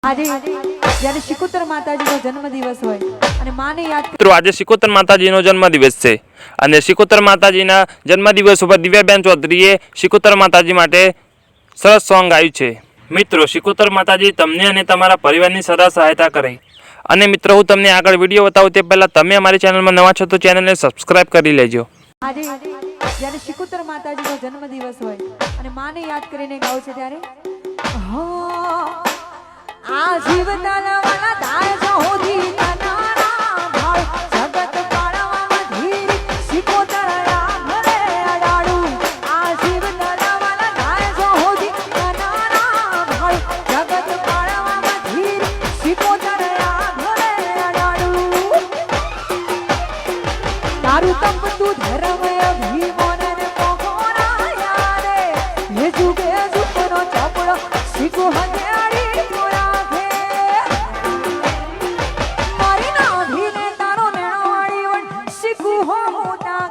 આજે જ્યારે શિકોતર માતાજીનો જન્મદિવસ હોય અને માને યાદ મિત્રો આજે શિકોતર માતાજીનો જન્મદિવસ છે અને શિકોતર માતાજીના જન્મદિવસ ઉપર દિવ્યાબેન ચૌધરીએ શિકોતર માતાજી માટે સરસ સોંગ ગાયું છે। મિત્રો શિકોતર માતાજી તમને અને તમારા પરિવારની સદા સહાયતા કરે। અને મિત્રો હું તમને આગળ વિડીયો બતાવું તે પહેલાં તમે અમારી ચેનલમાં નવા છો તો ચેનલને સબસ્ક્રાઇબ કરી લેજો। આજે જ્યારે શિકોતર માતાજીનો જન્મદિવસ હોય અને માને યાદ કરીને ગાવ છે ત્યારે આ જીવ તલવાના દાય સહોદી તનારા ભાળ જગત પાળવામાં ધીર શિકોતર આંગણે અડાડું આ જીવ તલવાના દાય સહોદી તનારા ભાળ જગત પાળવામાં ધીર શિકોતર આંગણે અડાડું તારું તપતું ધર્મ અભિમાન ને પોખોરા યાદે હે જુગે જુગનો ચોપડો શીખો હજારી શીખું હો મોટા